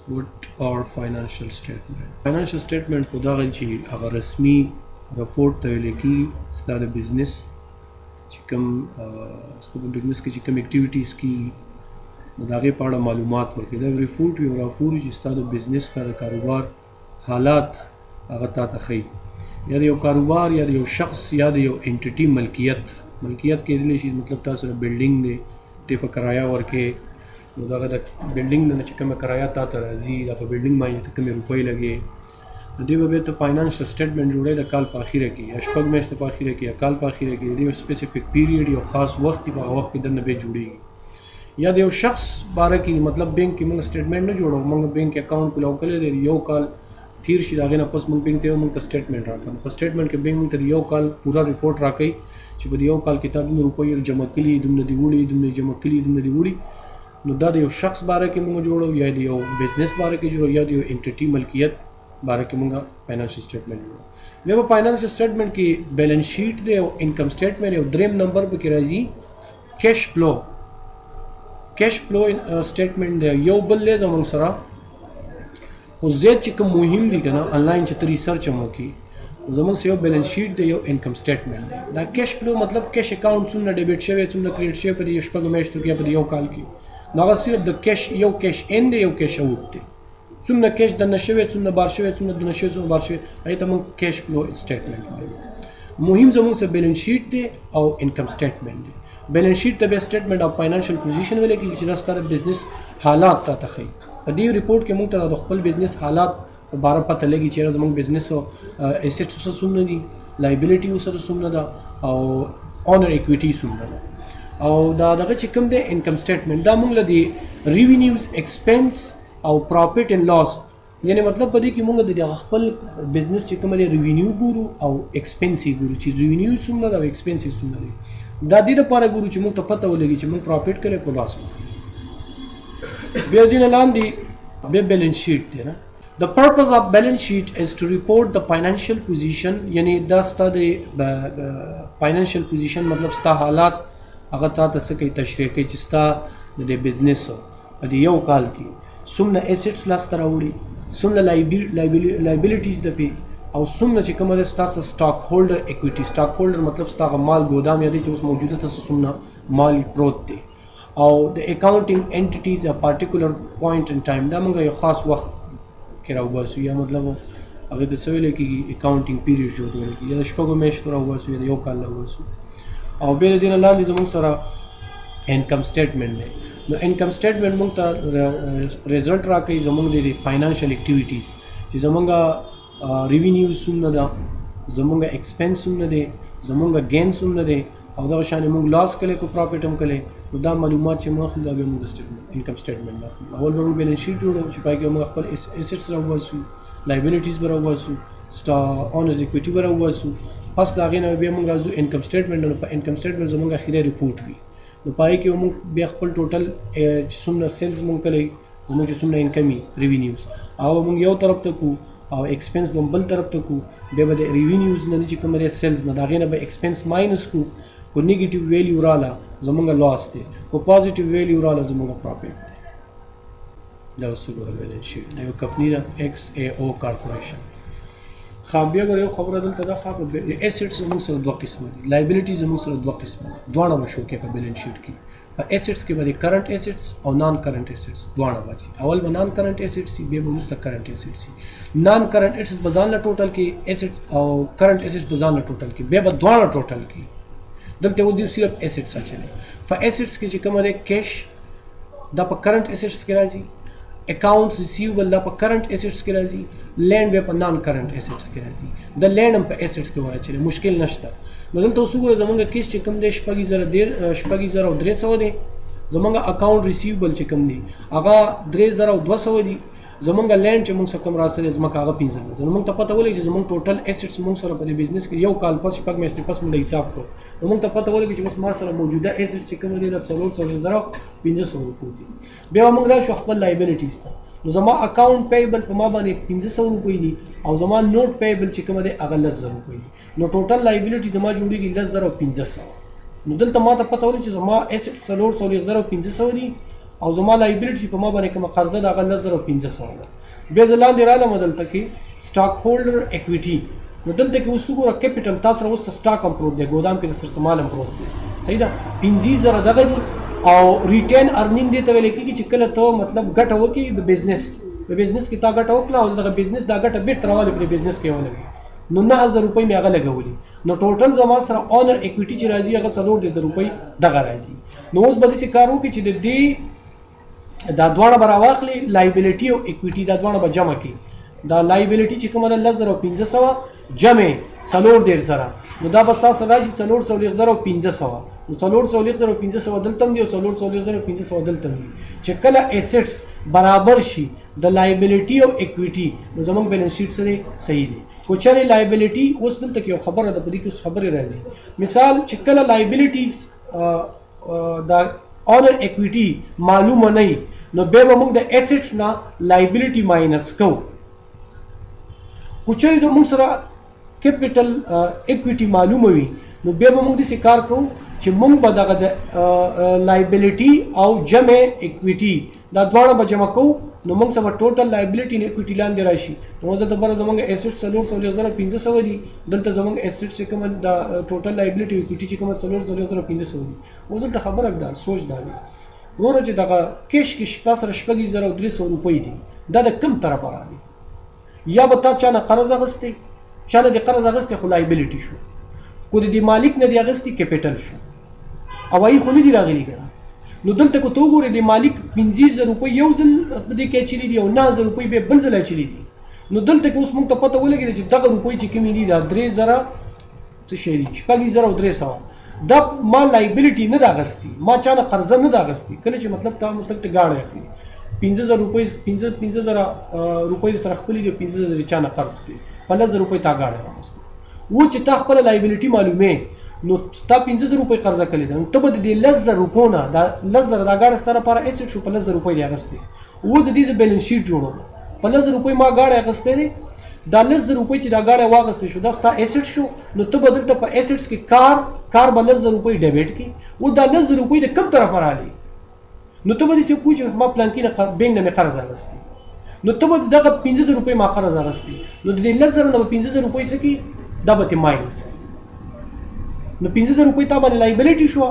what are financial statement. Financial statement خو دا غي چې هغه رسمي رپورټ ته ویل کی ستاسو بزنس چې کوم ستاسو بزنس کې چې کوم اکټیویټیز کی نو دا غي په اړه معلومات ورکړي. دا ریپورټ یو راپور چې ستاسو بزنس ستاسو کاروبار حالات هغه تاسو ښيي، یا یو کاروبار یا یو شخص یا یو انټیټي ملکیت کې دی شي، مطلب تاسو سره بلډینګ دی ته په کرایه ورکې، نو دا د بلډینګ نه چې کومه کرایه تاسو راځي دا په بلډینګ باندې کومې روپۍ لګي، نو دی به ته فاینانشل سټیټمنټ جوړې د کال په اخیره کې یا شپږ میاشتې په اخیره کې یا کال په اخیره کې دی یو سپیسیفیک پیریډ یو خاص وخت په وخت کې دنه به جوړیږي. یا د یو شخص باره کې مطلب بینک کې موږ سټیټمنټ نه جوړو، موږ بینک اکاؤنٹ کلاو کړی دی یو کال تیر شي، داغه نه پس موږ بینک ته موږ سټیټمنټ راکړو. په سټیټمنټ کې بینک ته یو کال پورا ریپورت راکړي چې په یو کال کې تاسو د روپیو جمع کړي، دومره دی وړي، دومره جمع کړي، دومره دی وړي. نو دا د یو شخص باره کې موږ جوړو یا د یو بزنس باره کې جوړو یا د یو انټیټي ملکیت باره کې موږ فاینانشل سټیټمنټ جوړو. بیا په فاینانشل سټیټمنټ کې بیلانس شیټ دی او انکم سټیټمنټ یو دریم نمبر په کې راځي کیش فلو. کیش فلو سټیټمنټ دی یو بل له زموږ سره خو زیات چې کوم مهم دي کنه انلاین چې ریسرچ هم وکړي، زموږ سره یو بیلانس شیټ دی یو انکم سټیټمنټ دی. دا کیش فلو مطلب کیش اکاؤنٹ څومره ډیبټ شوی څومره کریډټ شوی په یو شپږ میاشتو کې په یو کال کې، نو هغه صرف د کیش یو کیش ان دی یو کیش اوټ دی، څومره کیش دنه شوی څومره بار شوی څومره دنه شوی څومره بار شوی، هغه ته موږ کیش فلو سټیټمنټ وایو. مهم زموږ سره بیلانس شیټ دی او انکم سټیټمنټ دی. بیلانس شیټ ته به سټیټمنټ اف فاینانشل پوزیشن ویل کېږي چې دا ستاسو بزنس حالات ته ښيي. په دې ریپورت کې موږ ته د خپل بزنس حالات په باره پته لګي چې زموږ بزنس او ایسټ سره څومره دي، لایبیلیټي سره څومره ده او اونر ایکویټي څومره ده. او دا دغه چې کوم دی انکم سټیټمنټ دا موږ له دی ریونیوز ایکسپنس او پروفټ اینڈ لاس، یعنی مطلب په دې کې موږ د خپل بزنس چې کوم دی ریونیو ګورو او ایکسپنس ګورو چې ریونیو څومره ده او ایکسپنس څومره دي. دا دې لپاره ګورو چې موږ ته پته ولګي چې موږ پروفټ کړي کو لاس وکړو. بیا دې نه لاندې بیا بیلانس شیټ دی نه. The purpose of balance sheet is to report the financial position، یعنی دا ستاسو د financial position مطلب ستاسو حالات هغه تاسو څه کوي تشریح کوي چې ستاسو د بزنس په یو کال کې څومره ایسټس لاس ته راوړي، څومره لایبیلیټیز ده پی، او څومره چې کومه ستاسو سٹاک هولډر ایکویټي. سٹاک هولډر مطلب ستاسو مال ګودام یا دی چې اوس موجوده تاسو څومره مال پروت دی. او د اکاونټینګ انټیټیز ا پارټیکولر پوینټ ان ټایم، دا موږ یو خاص وخت کې راوباسو، یا مطلب هغه د سویل کې اکاونټینګ پیریډ جوړول کی یا شپږو میاشتو راوباسو یا یو کال راوباسو. او بیا د دې نه لاندې زموږ سره انکم سټیټمنټ دی. نو انکم سټیټمنټ موږ ته ریزلټ راکوي زموږ د فاینانشل اکټیویټیز چې زموږ ریونیو څومره ده، زموږ ایکسپنس څومره دی، زموږ گین څومره دی، او دا شان موږ لاس کړي کو پروفټ هم کړي. نو دا معلومات چې موږ خپل د موږ سټیټمنټ انکم سټیټمنټ راخلو. اول به موږ بیلانس شیټ جوړو چې پای کې موږ خپل ایسټس راوباسو، لایبیلیټیز راوباسو، اونرز ایکویټي راوباسو. پس دا غینه بیا موږ راځو انکم سټیټمنټ. نو په انکم سټیټمنټ زموږ اخیری ریپورت وي. نو پای کې موږ بیا خپل ټوټل څومره سیلز موږ کړي، زموږ چې څومره انکم ریونیوز او موږ یو طرف ته کو او ایکسپنس بل طرف ته کو. بیا به د ریونیوز نه چې کوم لري سیلز نه دا غینه به ایکسپنس ماینس کو نیگیټیو ویلیو رااله زموږ لاس دی، کو پوزټیو ویلیو رااله زموږ پروفټ دی. دا وسوګره بیلانس شیټ دا یو کمپنی دا ایکس ای او کارپوریشن. خو بیا ګورئ خبره دلته دا خو ایسټس زموږ سره دوه قسمه دي، لایبیلیټیز زموږ سره دوه قسمه دي، دواړه مشو کې په بیلانس شیټ کې. په ایسټس کې به کرنٹ ایسټس او نان کرنٹ ایسټس دواړه راځي. اول به نان کرنٹ ایسټس سی، بیا به وروسته کرنٹ ایسټس سی. نان کرنٹ ایسټس بزان له ټوټل کې ایسټ او کرنٹ ایسټس بزان له ټوټل کې، بیا به دواړه ټوټل کې. دلته و دي صرف ایسټس اچلي. په ایسټس کې چې کوم لري کیش دا په کرنٹ ایسټس کې راځي، اکاؤنٹس ریسیوبل دا په کرنٹ ایسټس کې راځي، لینډ به په نان کرنٹ ایسټس کې راځي. د لینډ هم په ایسټس کې ورچلي، مشکل نشته. نو دلته اوس وګورئ زمونږ کیس چې کوم دی 2300 دی، زمونږ اکاؤنٹ ریسیوبل چې کوم دی هغه 3200 دی، زمونږ لینډ چې موږ سره کوم راسره زمکه هغه 15 زره. موږ ته پته ولګي چې زمونږ ټوټل ایسټس موږ سره په بزنس کې یو کال پس شپږ میاشتې پس موږ حساب کوو. نو موږ ته پته ولګي چې اوس ما سره موجوده ایسټ چې کوم دی د 400,500 روپۍ دي. بیا موږ راشو خپل لایبیلیټیز ته. نو زما اکاؤنٹ پیبل په ما باندې 1500 روپۍ دي او زما نوٹ پیبل چې کوم دی هغه 10,000 روپۍ دي. نو ټوټل لایبیلیټی زما جوړیږي 10,500. نو دلته ما ته پته ولګي چې زما ایسټ 400,500 دي او زما لایبیلیټي په ما باندې کوم قرضه د 10,500 ده. بیا ځلاندې رالم دلته کې سټاک هولډر اکویټي. نو دلته کې اوس وګوره کیپټل تاسو اوس سټاک هم پروت دی، ګودام کې د سرسمال هم پروت دی. صحیح ده. 15,000 دغه دي او ریټین ارنینګ دی ته ویل کېږي چې کله ته مطلب ګټه وکړي د بزنس، په بزنس کې تا ګټه وکړه او دغه بزنس دا ګټه بیرته راواله په بزنس کې ولګي، نو 9,000 روپۍ مې هغه لګولي. نو ټوټل زما سره اونر اکویټي چې راځي هغه 4,000 روپۍ دغه راځي. نو اوس به داسې کار وکړي چې د دې دا دواړه به راواخلي، لایبیلیټي او اکویټي دا دواړه به جمع کړي. دا لایبیلیټي چې کومه ده 10,500 جمع 4,000 نو دا به تاسو راشي 4,500 نو 4,500 دلته دی او 4,500 دلته دی. چې کله ایسټس برابر شي د لایبیلیټي او اکویټي نو زموږ بیلانس شیټ سره صحیح دی. خو چېرې لایبیلیټي اوس دلته کې خبره ده، په دې کې اوس خبرې راځي. مثال چې کله لایبیلیټیز دا اونر اکویټي معلومه نه نو بیا به موږ د ایسټس نه لایبیلیټي ماینس کوو. خو چېرې زموږ سره کیپټل اکویټي معلومه وي نو بیا به موږ داسې کار کوو چې موږ به دغه د لایبیلیټي او جمع اکویټي دا دواړه به جمع کوو نو موږ سره ټوټل لایبیلیټي نه اکویټي لاندې راشي. نو دلته بره زموږ ایسټ 4,500 دي، دلته زموږ ایسټ چې کوم د ټوټل لایبیلیټي اکویټي چې کوم 4,500 دي. اوس دلته خبره ده سوچ دا دی وروره چې دغه کیش کې شپه سره 6,300 روپۍ دي، دا د کوم طرفه راغلي؟ یا به تا چا نه قرض اخیستی، چا نه د قرض اخیستی خو لایبیلیټي شو، کو د مالک نه دی اخیستی کیپټل شو، او ای خو نه دی راغلی کنه. نو دلته کو تو ګورې د مالک 15,000 روپۍ یو ځل په دې کې چلی دي او 9,000 روپۍ به بل ځل چلی دي. نو دلته کې اوس موږ ته پته ولګېده چې دغه روپۍ چې کومې دي دا 3,000 څه شی دي 6,300 دا ما لایبیلیټي نه دا اخیستی، ما چا نه قرضه نه دا اخیستی. کله چې مطلب ته ګاډی اخلي 15,000 روپۍ 15,000 روپۍ سره خپلې دي 15,000 چا نه قرض کړي 15,000 روپۍ تا ګاډی راوستي. و چې تا خپل لایبیلیټي معلومه نو تا 15,000 روپۍ قرضه کړې ده، نو ته به د 10,000 روپو نه دا 10,000 دا ګاډی ستاره لپاره ایسټ شو 15,000 روپۍ دی اغستې. و د دې بیلانس شیټ جوړو 15,000 روپۍ ما ګاډی اغستې دي، دا 10,000 روپۍ چې دا ګاډی واغستې شو دا ستا ایسټ شو. نو ته به دلته په ایسټس کې کار به 10,000 روپۍ ډیبټ کړي. و دا 10,000 روپۍ د کوم طرف راغلي؟ نو ته به دې کوی چې ما پلان کې نه بینګ نه قرض اغستې، نو ته به دغه 15,000 روپۍ ما قرض اغستې، نو د 10,000 نه 15,000 روپۍ سکی دا به ماینس، نو 15,000 روپۍ تا باندې لایبیلیټي شو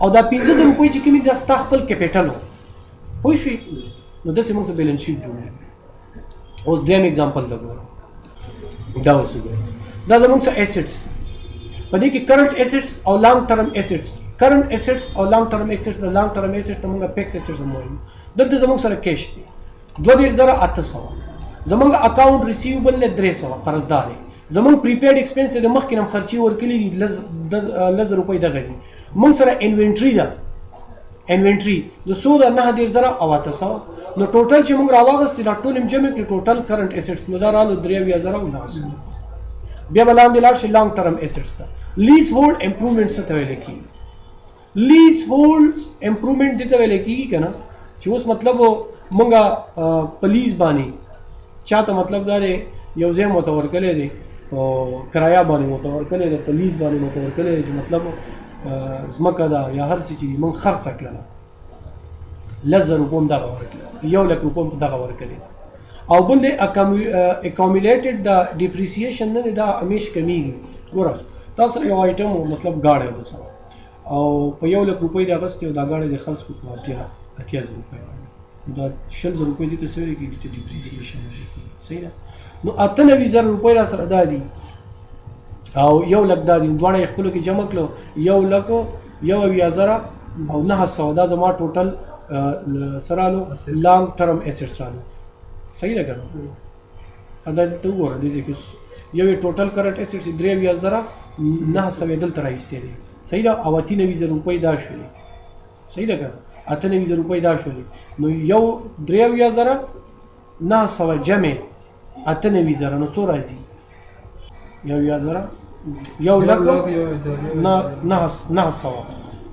او دا 15,000 روپۍ چې کومې د ستا خپل کیپټل وو. پوه شوې؟ نو داسې موږ بیلانس شیټ جوړوو. اوس دویم اگزامپل لګورو، دا اوس وګورئ دا زموږ سره ایسټس په دې کې کرنٹ ایسټس او لانګ ټرم ایسټس. کرنٹ ایسټس او لانګ ټرم ایسټس، د لانګ ټرم ایسټس ته موږ فکس ایسټس هم وایو. دلته زموږ سره کیش دی 2,800، زموږ اکاونټ ریسیوبل نه 300 قرضدار دی، زموږ پریپیډ ایکسپنس د مخکې نم خرچي ورکړي دي 10,000 روپۍ دغه دي. موږ سره انوینټری ده، انوینټری د 9,800 نو ټوټل چې موږ راواغستې دا ټول جمع کړي ټوټل کرنٹ ایسټس نو دا رالو 23,900. بیا بلاندې لاړ شي لانګ ټرم ایسټس ته. لیز هولډ امپروومنټ څه ته ویل کېږي؟ لیز هولډ امپروومنټ دې ته ویل کېږي کنه چې اوس مطلب مونږه په لیز باندې چاته مطلب دا دی یو ځای مو ته ورکړی دی او کرایه باندې مو ته ورکړی دی، په لیز باندې مو ته ورکړی دی چې مطلب ځمکه ده یا هر څه چې مونږ خرڅ کړله 10,000 روپۍ دغه ورکړله، 1,00,000 روپۍ دغه ورکړلی او بل دی اکامولیټډ د ډیپریسیشن نه دا همیش کمیږي. ګوره تاسو یو آیټم مطلب ګاډی و سره او په 1,00,000 روپۍ د اغستې او دا ګاډی د خرڅ کو په 80,000 روپۍ دا 60,000 روپۍ دې ته څه ویل کېږي چې ډیپریسیشن. صحیح ده. نو 98,000 روپۍ را سره دا دي او 1,00,000 دا دي، دواړه یې خپلو کې جمع کړو 1,00,000 او 900 دا زما ټوټل سره رالو لانګ ټرم ایسټس رالو. صحیح ده کنه؟ دا ته وګوره دې کې یو ټوټل کرنٹ ایسټس 3,900 دلته راایستې دي. صحیح ده. او 98,000 روپۍ دا شولې. صحیح ده کنه؟ 98,000 روپۍ دا شولې. نو یو 3,900 جمع 98,000 نو څو راځي؟ 1,00,900.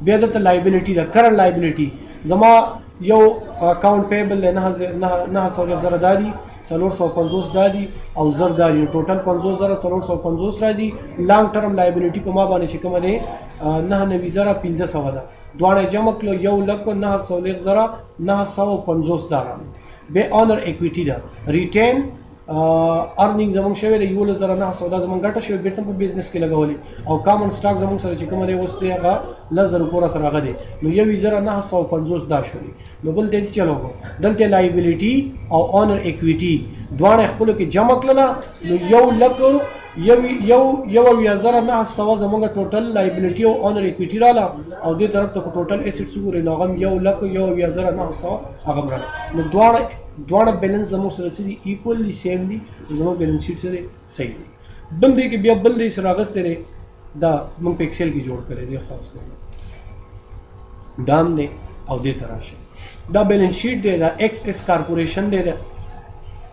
بیا دلته لایبیلیټي ده، کرنٹ لایبیلیټي زما یو اکاونټ پیبل دی 9,000 دادي 450 دادي او زر دادي ټوټل 50,450 راځي. لانګ ټرم لایبیلیټي په ما باندې چې کومه دی 99,500 ده دواړه جمع کړو 1,09,950 دا به اونر اکویټي ده. ریټین ارنینګ زمونږ شوی دی 11,900 زمونږ ګټه شوی بیرته په بزنس کې لګولې او کامن سٹاک زمونږ سره چې کوم دی اوس دی هغه 10,000 پورا سره هغه دی نو 1,950 دا شوی. نو بل دې چلو دلته لایبیلیټي او اونر اکویټي دواړه خپل کې جمع کړل نو 1,0900 زمونږ ټوټل لایبیلیټي او اونر اکویټي رااله او دې طرف ته ټوټل ایسټس وګورئ نو هغه 1,0900 هغه رااله. نو دواړه بیلنس زموږ سره چې ایکوالي سیم دي زموږ بیلنس شیټ سره صحیح دي. بل دی کې بیا بل دی سره اغسته دی دا موږ په ایکسل کې جوړ کړی دی خاص کر دام دی او دې تراشه دا بیلنس شیټ دی دا ایکس اس کارپوریشن دی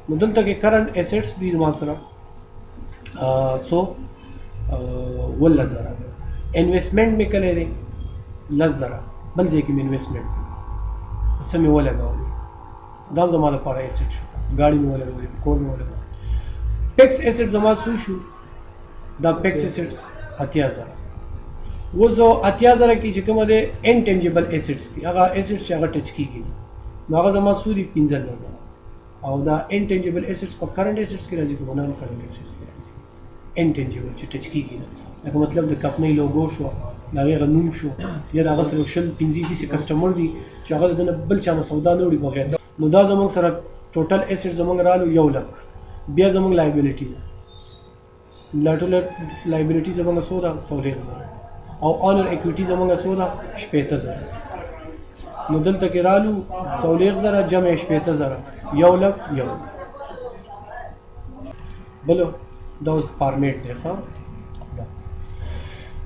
نو دلته کې کرنٹ ایسټس دي ما سره سو ولا زرا انویسټمنٹ می کړی دی لزرا بل ځای کې انویسټمنٹ سمې ولا غوړي دا زما لپاره ایسټ شو ګاډي مې ولګولې کور مې ولګولې. فکس ایسټ زما څو شو دا فکس ایسټس 80,000 وزو 80,000 کې چې کوم دي انټنجیبل ایسټس دي هغه ایسټس چې هغه ټچ کیږي نو هغه زما څو دي 15,000 او دا انټنجیبل ایسټس په کرنٹ ایسټس کې راځي په نان کرنٹ ایسټس کې راځي انټنجیبل چې ټچ کیږي لکه مطلب د کمپنۍ لوګو شو دا غیر نوم شو یا دا غسل شل 15 دي کسٹمر دي چې هغه د بل چا سودا نه وړي بغیر نو دا زمونږ سره ټوټل ایسټ زمونږ رالو 1 لک. بیا زمونږ لایبیلیټي لایبیلیټي زمونږ سودا 100,000 او اونر اکویټي زمونږ سودا 70,000 نو دلته کې رالو 100,000 جمع 70,000 1 لک 1 بلو دا اوس فارمیټ دی ښه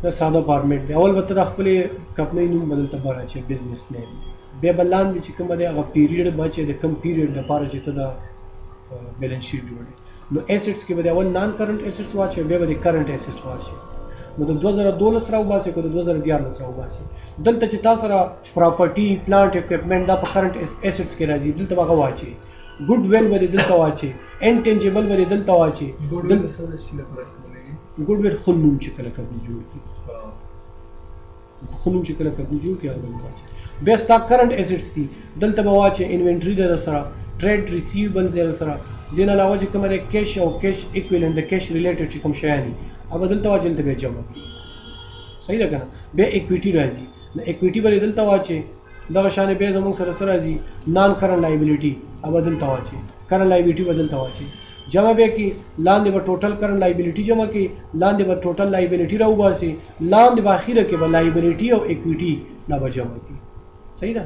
دا ساده فارمیټ دی. اول به ته خپل کمپنۍ نوم بدل ته بره چې بزنس نیم دی بیا بلان دي چې کومه دی هغه پیریډ بچي د کم پیریډ لپاره چې ته دا بیلنس شیټ جوړې نو ایسټس کې به اول نان کرنٹ ایسټس واچي بیا به کرنٹ ایسټس واچي نو د 2012 راو باسي کو د 2014 راو باسي. دلته چې تاسو را پراپرټي پلانټ اکوپمنټ دا په کرنٹ ایسټس کې راځي دلته هغه واچي ګډ ویل به دلته واچي انټنجیبل به دلته واچي ګډ ویل خلنوم چې کله کوي جوړ کی خلنوم چې کله کوي جوړ کی هغه واچي. بیا ستا کرنٹ ایسټس دي دلته به واچي انوینټری د سره ټریډ ریسیویبلز د سره دین علاوه چې کومه کیش او کیش ایکویلنت د کیش ریلیټډ چې کوم شی دي هغه دلته واچي دلته به جمع صحیح ده کنه. بیا اکویټي راځي نو اکویټي به دلته واچي دغه شان به زموږ سره سره راځي نان کرنٹ لایبیلیټي هغه دلته واچي کرنٹ لایبیلیټي بدلته واچي جمع به کې لاندې به ټوټل کرنٹ لایبیلیټي جمع کې لاندې به ټوټل لایبیلیټي راو باسي لاندې به اخیره کې به لایبیلیټي او اکویټي دا به جمع کې صحیح ده.